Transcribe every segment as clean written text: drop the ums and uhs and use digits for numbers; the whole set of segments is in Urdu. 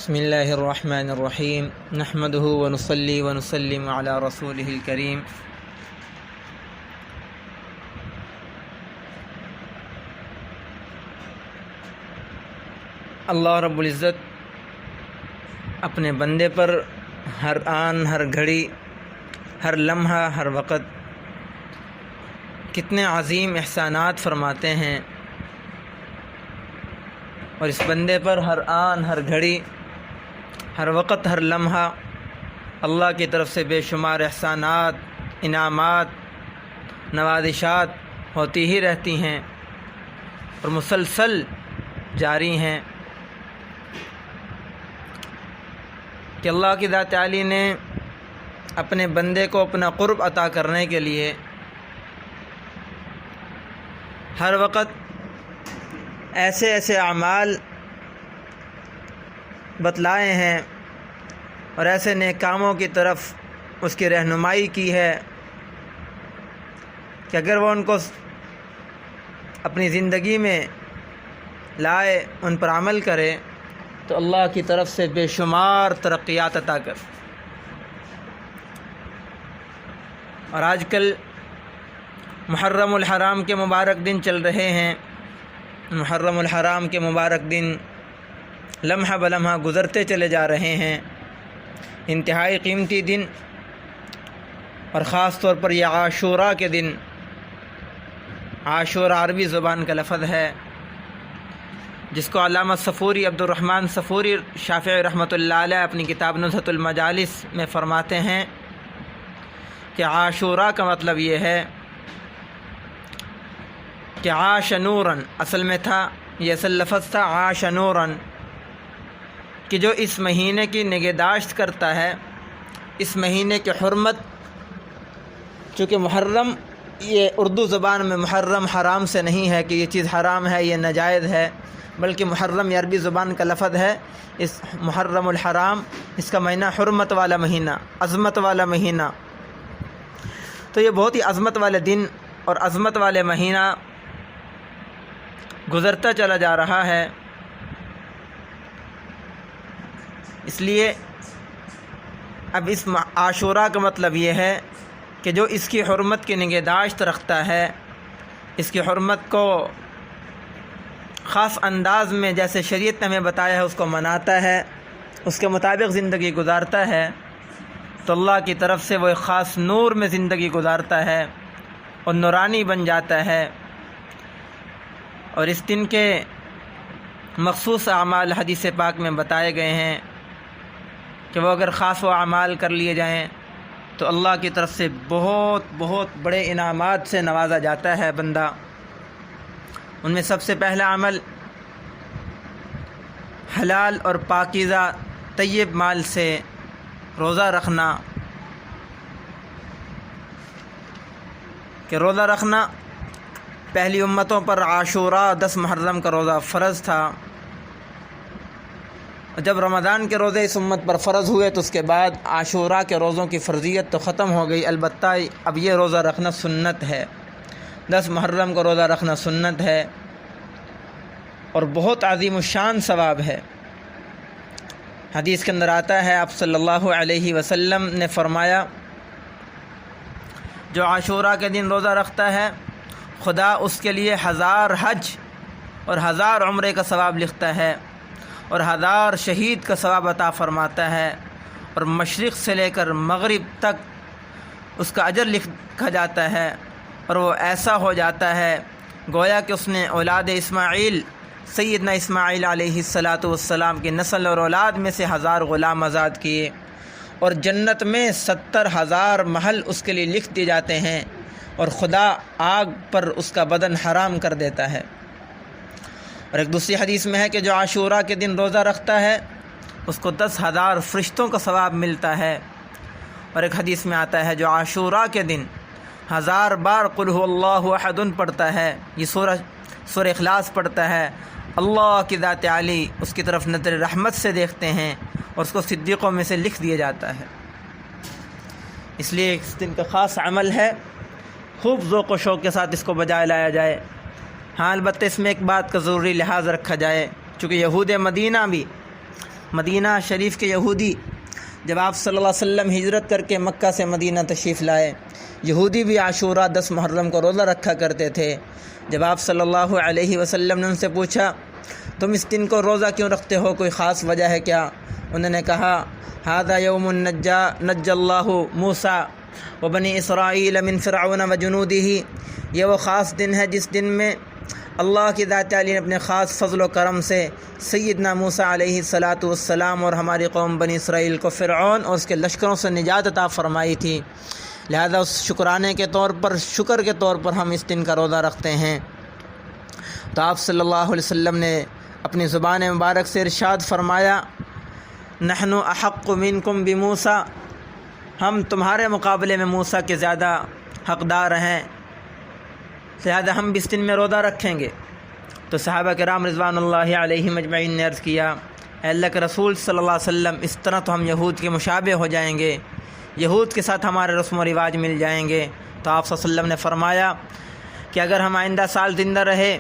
بسم اللہ الرحمن الرحیم نحمدہ ونصلی ونسلم علی رسولہ الکریم۔ اللہ رب العزت اپنے بندے پر ہر آن ہر گھڑی ہر لمحہ ہر وقت کتنے عظیم احسانات فرماتے ہیں، اور اس بندے پر ہر آن ہر گھڑی ہر وقت ہر لمحہ اللہ کی طرف سے بے شمار احسانات، انعامات، نوازشات ہوتی ہی رہتی ہیں اور مسلسل جاری ہیں کہ اللہ کی ذات عالی نے اپنے بندے کو اپنا قرب عطا کرنے کے لیے ہر وقت ایسے ایسے اعمال بتلائے ہیں اور ایسے نیک کاموں کی طرف اس کی رہنمائی کی ہے کہ اگر وہ ان کو اپنی زندگی میں لائے، ان پر عمل کرے تو اللہ کی طرف سے بے شمار ترقیات عطا کر۔ اور آج کل محرم الحرام کے مبارک دن چل رہے ہیں۔ محرم الحرام کے مبارک دن لمحہ بلمحہ گزرتے چلے جا رہے ہیں۔ انتہائی قیمتی دن، اور خاص طور پر یہ عاشورہ کے دن۔ عاشورہ عربی زبان کا لفظ ہے، جس کو علامہ صفوری عبد الرحمن صفوری شافعی رحمۃ اللہ علیہ اپنی کتاب نزہۃ المجالس میں فرماتے ہیں کہ عاشورہ کا مطلب یہ ہے کہ عاش نوراً، اصل میں تھا، یہ اصل لفظ تھا عاش نوراً، کہ جو اس مہینے کی نگہداشت کرتا ہے، اس مہینے کی حرمت، چونکہ محرم یہ اردو زبان میں محرم حرام سے نہیں ہے کہ یہ چیز حرام ہے، یہ ناجائز ہے، بلکہ محرم یہ عربی زبان کا لفظ ہے۔ اس محرم الحرام، اس کا معنی حرمت والا مہینہ، عظمت والا مہینہ۔ تو یہ بہت ہی عظمت والے دن اور عظمت والے مہینہ گزرتا چلا جا رہا ہے۔ اس لیے اب اس عاشورہ کا مطلب یہ ہے کہ جو اس کی حرمت کی نگہداشت رکھتا ہے، اس کی حرمت کو خاص انداز میں جیسے شریعت نے ہمیں بتایا ہے اس کو مناتا ہے، اس کے مطابق زندگی گزارتا ہے، تو اللہ کی طرف سے وہ ایک خاص نور میں زندگی گزارتا ہے اور نورانی بن جاتا ہے۔ اور اس دن کے مخصوص اعمال حدیث پاک میں بتائے گئے ہیں کہ وہ اگر خاص و اعمال کر لیے جائیں تو اللہ کی طرف سے بہت بہت بڑے انعامات سے نوازا جاتا ہے بندہ۔ ان میں سب سے پہلا عمل حلال اور پاکیزہ طیب مال سے روزہ رکھنا، کہ روزہ رکھنا پہلی امتوں پر عاشورہ 10 محرم کا روزہ فرض تھا، جب رمضان کے روزے اس امت پر فرض ہوئے تو اس کے بعد عاشورہ کے روزوں کی فرضیت تو ختم ہو گئی، البتہ اب یہ روزہ رکھنا سنت ہے۔ 10 محرم کا روزہ رکھنا سنت ہے اور بہت عظیم الشان ثواب ہے۔ حدیث کے اندر آتا ہے، آپ صلی اللہ علیہ وسلم نے فرمایا، جو عاشورہ کے دن روزہ رکھتا ہے خدا اس کے لیے 1000 حج اور 1000 عمرے کا ثواب لکھتا ہے، اور 1000 شہید کا ثواب عطا فرماتا ہے، اور مشرق سے لے کر مغرب تک اس کا اجر لکھا جاتا ہے، اور وہ ایسا ہو جاتا ہے گویا کہ اس نے اولاد اسماعیل، سیدنا اسماعیل علیہ السلام کی نسل اور اولاد میں سے 1000 غلام آزاد کیے، اور جنت میں 70,000 محل اس کے لیے لکھ دیے جاتے ہیں، اور خدا آگ پر اس کا بدن حرام کر دیتا ہے۔ اور ایک دوسری حدیث میں ہے کہ جو عاشورہ کے دن روزہ رکھتا ہے اس کو 10,000 فرشتوں کا ثواب ملتا ہے۔ اور ایک حدیث میں آتا ہے جو عاشورہ کے دن 1000 بار قل هو اللہ احد پڑھتا ہے، یہ سورہ اخلاص پڑھتا ہے، اللہ کی ذات عالی اس کی طرف نظر رحمت سے دیکھتے ہیں اور اس کو صدیقوں میں سے لکھ دیا جاتا ہے۔ اس لیے اس دن کا خاص عمل ہے، خوب ذوق و شوق کے ساتھ اس کو بجائے لایا جائے۔ ہاں البتہ اس میں ایک بات کا ضروری لحاظ رکھا جائے، چونکہ یہود مدینہ بھی مدینہ شریف کے یہودی جب آپ صلی اللہ علیہ وسلم ہجرت کر کے مکہ سے مدینہ تشریف لائے، یہودی بھی عاشورہ 10 محرم کو روزہ رکھا کرتے تھے۔ جب آپ صلی اللہ علیہ وسلم نے ان سے پوچھا تم اس دن کو روزہ کیوں رکھتے ہو، کوئی خاص وجہ ہے کیا؟ انہوں نے کہا ھذا یوم نجى اللہ موسیٰ وبنی اسرائیل من فرعون وجنودہ، یہ وہ خاص دن ہے جس دن میں اللہ کی ذات عالی نے اپنے خاص فضل و کرم سے سیدنا موسیٰ علیہ السلام اور ہماری قوم بنی اسرائیل کو فرعون اور اس کے لشکروں سے نجات عطا فرمائی تھی، لہذا اس شکرانے کے طور پر، شکر کے طور پر ہم اس دن کا روزہ رکھتے ہیں۔ تو آپ صلی اللہ علیہ وسلم نے اپنی زبان مبارک سے ارشاد فرمایا نحن احق منکم بموسیٰ، ہم تمہارے مقابلے میں موسیٰ کے زیادہ حقدار ہیں، لہذا ہم بھی اس دن میں روزہ رکھیں گے۔ تو صحابہ کرام رضوان اللہ علیہم اجمعین نے عرض کیا اے اللہ کے رسول صلی اللہ علیہ وسلم، اس طرح تو ہم یہود کے مشابہ ہو جائیں گے، یہود کے ساتھ ہمارے رسم و رواج مل جائیں گے۔ تو آپ صلی اللہ علیہ وسلم نے فرمایا کہ اگر ہم آئندہ سال زندہ رہے،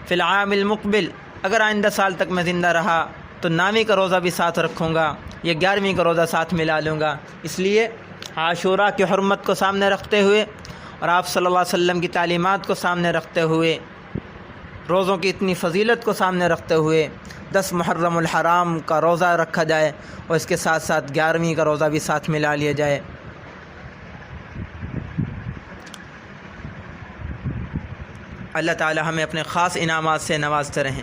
فی العام المقبل، اگر آئندہ سال تک میں زندہ رہا تو 9ویں کا روزہ بھی ساتھ رکھوں گا، یا 11ویں کا روزہ ساتھ ملا لوں گا۔ اس لیے عاشورہ کی حرمت کو سامنے رکھتے ہوئے اور آپ صلی اللہ علیہ وسلم کی تعلیمات کو سامنے رکھتے ہوئے، روزوں کی اتنی فضیلت کو سامنے رکھتے ہوئے 10 محرم الحرام کا روزہ رکھا جائے اور اس کے ساتھ ساتھ 11ویں کا روزہ بھی ساتھ ملا لیا جائے۔ اللہ تعالی ہمیں اپنے خاص انعامات سے نوازتے رہیں۔